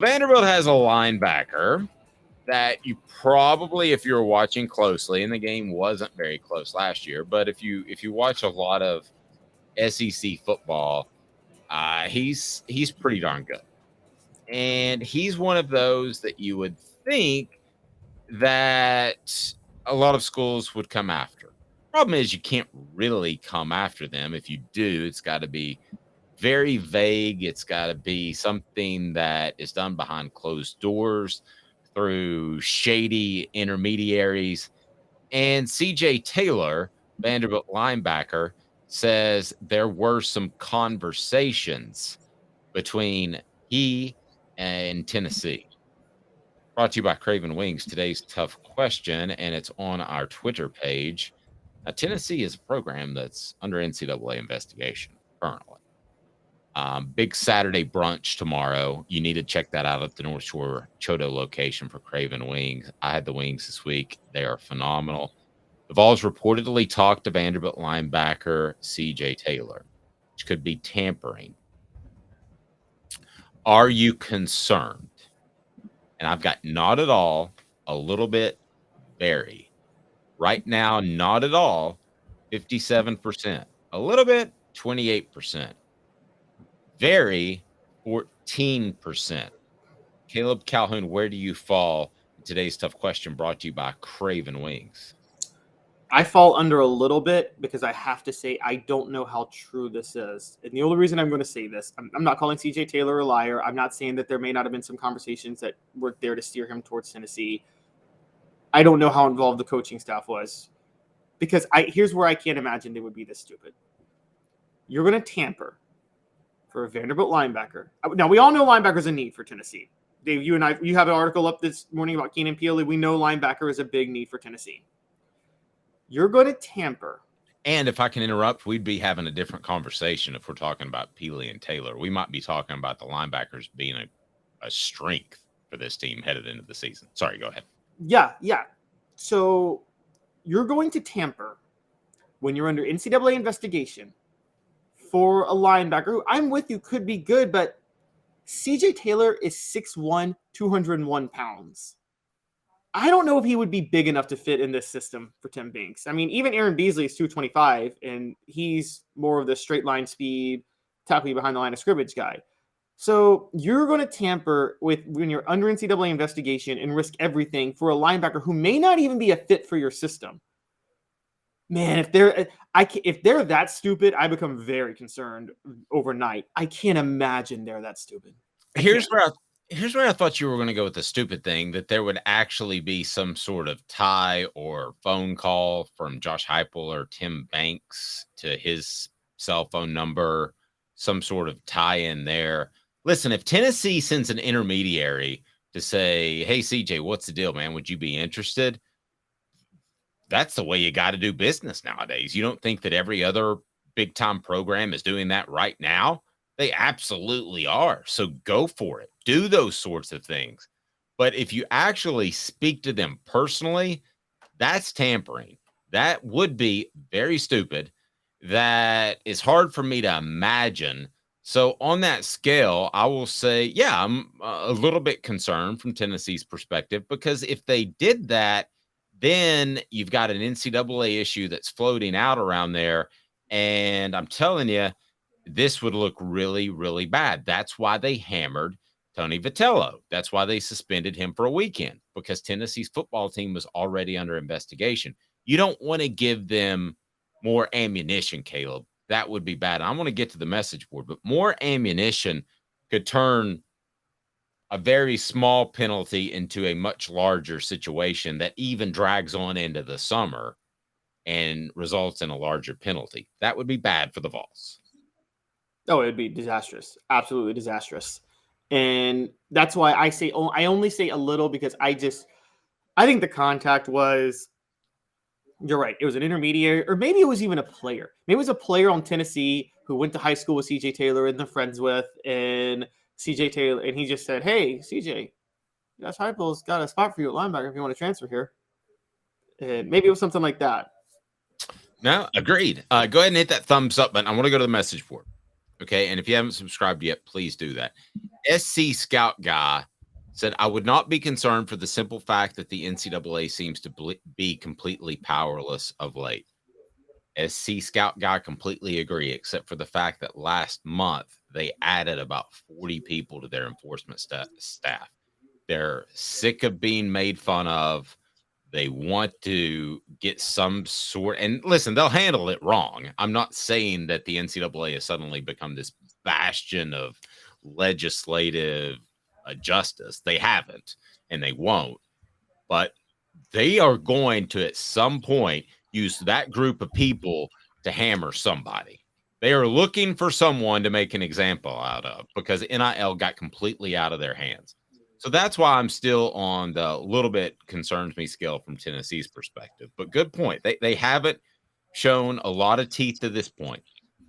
Vanderbilt has a linebacker that you probably, if you're watching closely, and the game wasn't very close last year, but if you watch a lot of SEC football, he's pretty darn good, and he's one of those that you would think that a lot of schools would come after. Problem is, you can't really come after them. If you do, it's got to be very vague. It's got to be something that is done behind closed doors through shady intermediaries. And C.J. Taylor, Vanderbilt linebacker, says there were some conversations between he and Tennessee. Brought to you by Craven Wings. Today's tough question, and it's on our Twitter page. Tennessee is a program that's under NCAA investigation currently. Big Saturday brunch tomorrow. You need to check that out at the North Shore Choto location for Craven Wings. I had the wings this week. They are phenomenal. The Vols reportedly talked to Vanderbilt linebacker C.J. Taylor, which could be tampering. Are you concerned? And I've got not at all, a little bit, very. Right now, not at all, 57%. A little bit, 28%. Very, 14%. Caleb Calhoun, where do you fall? Today's tough question brought to you by Craven Wings. I fall under a little bit because I have to say I don't know how true this is. And the only reason I'm going to say this, I'm not calling C.J. Taylor a liar. I'm not saying that there may not have been some conversations that were there to steer him towards Tennessee. I don't know how involved the coaching staff was. Because here's where I can't imagine they would be this stupid. You're going to tamper for a Vanderbilt linebacker. Now, we all know linebackers a need for Tennessee. Dave, you have an article up this morning about Keenan Peele. We know linebacker is a big need for Tennessee. You're going to tamper. And if I can interrupt, we'd be having a different conversation if we're talking about Peely and Taylor. We might be talking about the linebackers being a strength for this team headed into the season. Sorry, go ahead. Yeah. So you're going to tamper when you're under NCAA investigation for a linebacker who, I'm with you, could be good, but C.J. Taylor is 6'1", 201 pounds. I don't know if he would be big enough to fit in this system for Tim Banks. I mean, even Aaron Beasley is 225, and he's more of the straight line speed, tackle you behind the line of scrimmage guy. So you're going to tamper with when you're under NCAA investigation and risk everything for a linebacker who may not even be a fit for your system. Man, if they're that stupid, I become very concerned overnight. I can't imagine they're that stupid. Here's where I thought you were going to go with the stupid thing, that there would actually be some sort of tie or phone call from Josh Heupel or Tim Banks to his cell phone number, some sort of tie in there. Listen, if Tennessee sends an intermediary to say, hey, CJ, what's the deal, man? Would you be interested? That's the way you got to do business nowadays. You don't think that every other big time program is doing that right now? They absolutely are. So go for it. Do those sorts of things. But if you actually speak to them personally, that's tampering. That would be very stupid. That is hard for me to imagine. So on that scale, I will say, yeah, I'm a little bit concerned from Tennessee's perspective, because if they did that, then you've got an NCAA issue that's floating out around there. And I'm telling you, this would look really, really bad. That's why they hammered Tony Vitello. That's why they suspended him for a weekend, because Tennessee's football team was already under investigation. You don't want to give them more ammunition, Caleb. That would be bad. I want to get to the message board, but more ammunition could turn a very small penalty into a much larger situation that even drags on into the summer and results in a larger penalty. That would be bad for the Vols. Oh, it'd be disastrous. Absolutely disastrous. And that's why I only say a little, because I think the contact was, you're right, it was an intermediary, or maybe it was even a player. Maybe it was a player on Tennessee who went to high school with C.J. Taylor and they're friends with, and C.J. Taylor, and he just said, hey, C.J., Josh Heupel's got a spot for you at linebacker if you want to transfer here. And maybe it was something like that. No, agreed. Go ahead and hit that thumbs up button. I want to go to the message board. Okay. And if you haven't subscribed yet, please do that. SC scout guy said, I would not be concerned for the simple fact that the NCAA seems to be completely powerless of late. SC scout guy completely agree, except for the fact that last month they added about 40 people to their enforcement staff. They're sick of being made fun of. They want to get some sort, and listen, they'll handle it wrong. I'm not saying that the NCAA has suddenly become this bastion of legislative justice. They haven't, and they won't. But they are going to, at some point, use that group of people to hammer somebody. They are looking for someone to make an example out of because NIL got completely out of their hands. So that's why I'm still on the little bit concerns me scale from Tennessee's perspective. But good point. They haven't shown a lot of teeth to this point.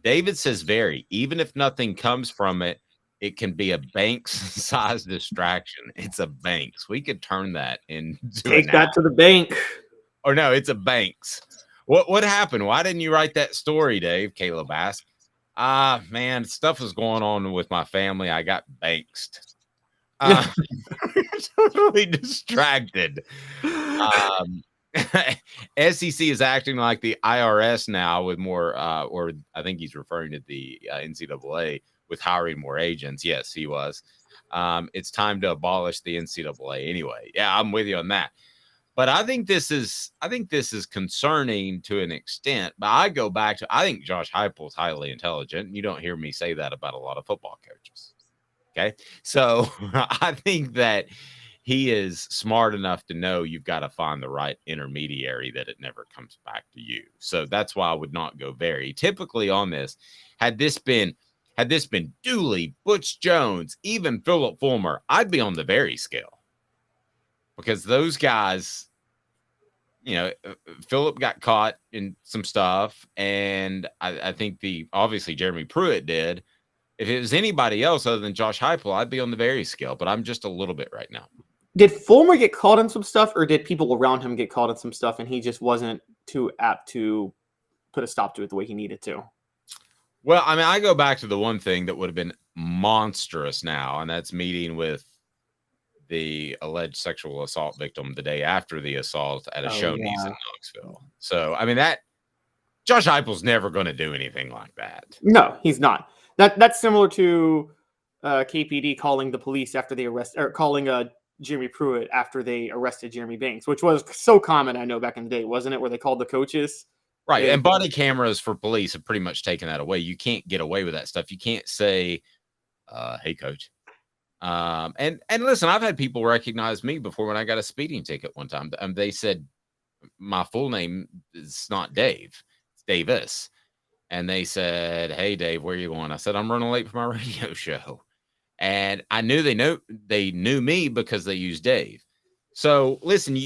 David says very, even if nothing comes from it, it can be a Banks-sized distraction. It's a Banks. We could turn that into Take that to the bank. Or no, it's a Banks. What happened? Why didn't you write that story, Dave? Caleb asked. Man, stuff was going on with my family. I got Banksed. Totally distracted. SEC is acting like the IRS now with more, or I think he's referring to the NCAA with hiring more agents. Yes, he was. It's time to abolish the NCAA anyway. Yeah, I'm with you on that. But I think this is concerning to an extent. But I go back to, I think Josh Heupel is highly intelligent. You don't hear me say that about a lot of football coaches. Okay, so I think that he is smart enough to know you've got to find the right intermediary that it never comes back to you. So that's why I would not go very typically on this. Had this been Dooley, Butch Jones, even Philip Fulmer, I'd be on the very scale because those guys, you know, Philip got caught in some stuff, and I think obviously Jeremy Pruitt did. If it was anybody else other than Josh Heupel, I'd be on the very scale, but I'm just a little bit right now. Did Fulmer get caught in some stuff, or did people around him get caught in some stuff, and he just wasn't too apt to put a stop to it the way he needed to? Well, I mean, I go back to the one thing that would have been monstrous now, and that's meeting with the alleged sexual assault victim the day after the assault at a Shoney's in Knoxville. So, I mean, that Josh Heupel's never going to do anything like that. No, he's not. That's similar to KPD calling the police after they arrest, or calling Jeremy Pruitt after they arrested Jeremy Banks, which was so common, I know, back in the day, wasn't it? Where they called the coaches. Right. And body cameras for police have pretty much taken that away. You can't get away with that stuff. You can't say, hey, coach. And listen, I've had people recognize me before when I got a speeding ticket one time. They said my full name is not Dave, it's Davis. And they said, hey, Dave, where are you going? I said, I'm running late for my radio show. And I knew they knew me because they used Dave. So listen,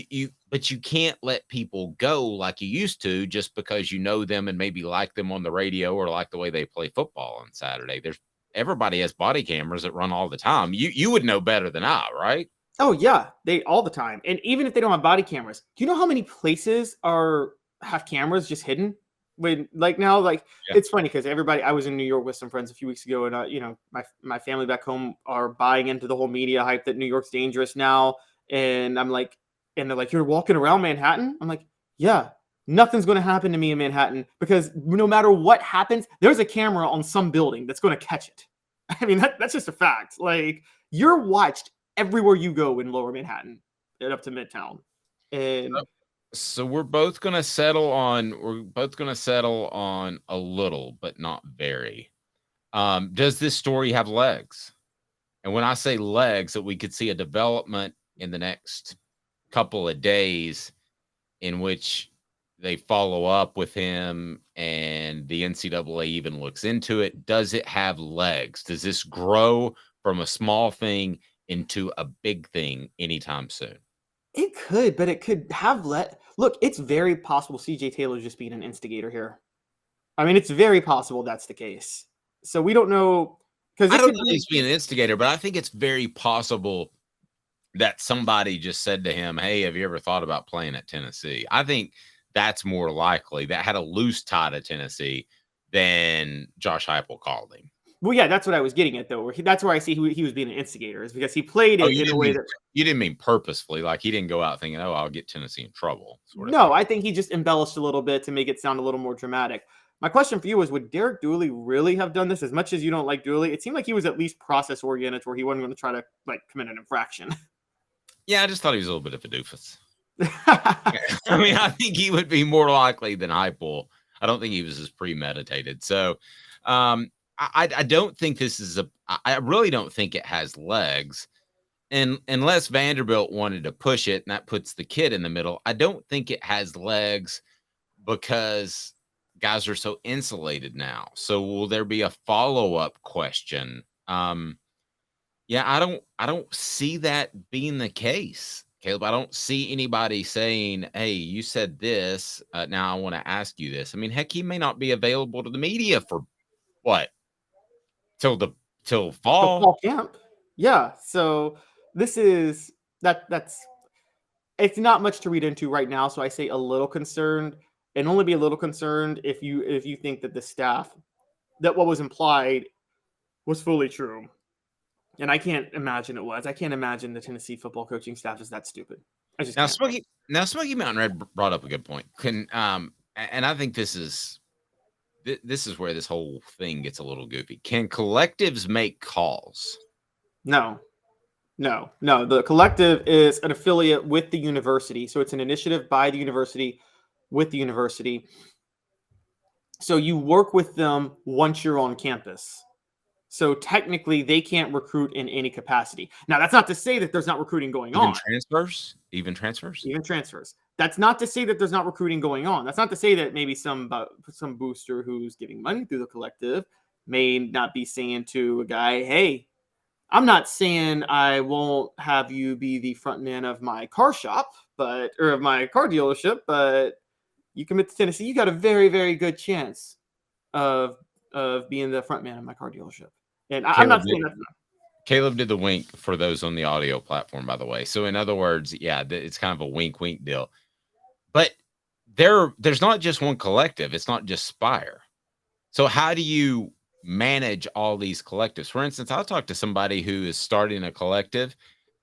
but you can't let people go like you used to just because you know them and maybe like them on the radio or like the way they play football on Saturday. Everybody has body cameras that run all the time. You would know better than I, right? Oh yeah, they all the time. And even if they don't have body cameras, do you know how many places have cameras just hidden? It's funny because I was in New York with some friends a few weeks ago, and my family back home are buying into the whole media hype that New York's dangerous now, and I'm like, and they're like, you're walking around Manhattan? I'm like, yeah, nothing's going to happen to me in Manhattan because no matter what happens, there's a camera on some building that's going to catch it. I mean, that's just a fact. Like, you're watched everywhere you go in Lower Manhattan and up to Midtown, and. So we're both going to settle on a little, but not very. Does this story have legs? And when I say legs, that we could see a development in the next couple of days in which they follow up with him and the NCAA even looks into it. Does it have legs? Does this grow from a small thing into a big thing anytime soon? It could, but it could have look, it's very possible C.J. Taylor's just being an instigator here. I mean, it's very possible that's the case. So we don't know. I don't know if he's being an instigator, but I think it's very possible that somebody just said to him, hey, have you ever thought about playing at Tennessee? I think that's more likely. That had a loose tie to Tennessee than Josh Heupel called him. Well, yeah, that's what I was getting at, though. That's where I see he was being an instigator, is because he played Oh, it in a way that. you didn't mean purposefully, like, he didn't go out thinking, "Oh, I'll get Tennessee in trouble," sort of thing. No, I think he just embellished a little bit to make it sound a little more dramatic. My question for you is, would Derek Dooley really have done this? As much as you don't like Dooley, it seemed like he was at least process oriented, where he wasn't going to try to like commit an infraction. Yeah, I just thought he was a little bit of a doofus. I mean, I think he would be more likely than Heupel. I don't think he was as premeditated. So, I don't think this is I really don't think it has legs. And unless Vanderbilt wanted to push it, and that puts the kid in the middle, I don't think it has legs because guys are so insulated now. So will there be a follow-up question? Yeah, I don't see that being the case, Caleb. I don't see anybody saying, "Hey, you said this. Now I want to ask you this." I mean, heck, he may not be available to the media for what till the till The fall. fall camp. Yeah. So this is that's it's not much to read into right now. So I say a little concerned, and only be a little concerned if you think that the staff that what was implied was fully true. And I can't imagine it was. I can't imagine the Tennessee football coaching staff is that stupid. I just Now, can't. Smoky Mountain Red brought up a good point. And I think this is where this whole thing gets a little goofy. Can collectives make calls? No, no. The collective is an affiliate with the university. So it's an initiative by the university with the university. So you work with them once you're on campus. So technically, they can't recruit in any capacity. Now, that's not to say that there's not recruiting going Even on. transfers? Even transfers? Even transfers. That's not to say that there's not recruiting going on. That's not to say that maybe some booster who's getting money through the collective may not be saying to a guy, "Hey, I'm not saying I won't have you be the front man of my car shop, or of my car dealership, but you commit to Tennessee, you got a very, very good chance of being the front man of my car dealership." And I'm Caleb not saying that's Caleb did the wink for those on the audio platform, by the way. So in other words, yeah, it's kind of a wink deal. But there's not just one collective. It's not just Spire. So how do you manage all these collectives? For instance, I'll talk to somebody who is starting a collective,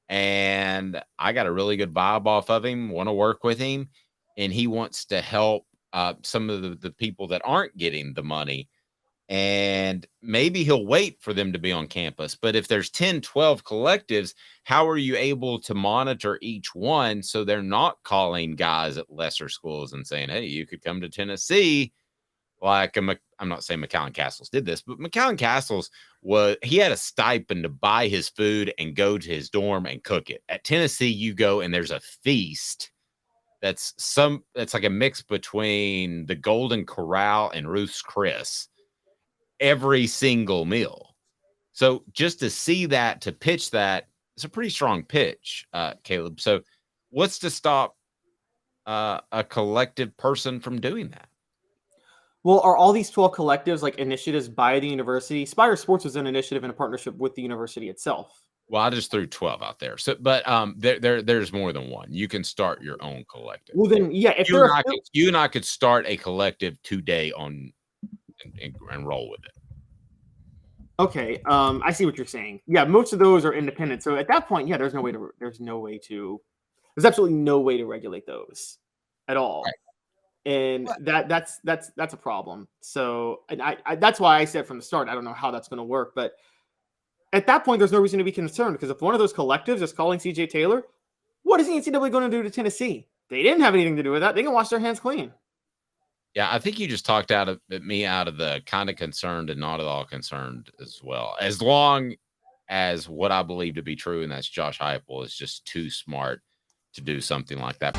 and I got a really good vibe off of him, want to work with him, and he wants to help some of the people that aren't getting the money. And maybe he'll wait for them to be on campus. But if there's 10, 12 collectives, how are you able to monitor each one so they're not calling guys at lesser schools and saying, "Hey, you could come to Tennessee"? Like I'm not saying McAllen Castles did this, but McAllen Castles he had a stipend to buy his food and go to his dorm and cook it. At Tennessee, you go and there's a feast that's like a mix between the Golden Corral and Ruth's Chris every single meal. So just to see that, to pitch that, it's a pretty strong pitch, Caleb. So what's to stop a collective person from doing that? Well, are all these 12 collectives like initiatives by the university? Spire Sports was an initiative in a partnership with the university itself. Well, I just threw 12 out there. So, but there's more than one. You can start your own collective. Well, then, yeah, if You and I could start a collective today and roll with it. Okay, I see what you're saying. Yeah, most of those are independent. So at that point, yeah, there's absolutely no way to regulate those at all. Right. And that's a problem. So, and I that's why I said from the start, I don't know how that's going to work, but at that point, there's no reason to be concerned, because if one of those collectives is calling C.J. Taylor, what is the NCAA going to do to Tennessee? They didn't have anything to do with that. They can wash their hands clean. Yeah, I think you just talked me out of the kind of concerned and not at all concerned as well. As long as what I believe to be true, and that's Josh Heupel, is just too smart to do something like that.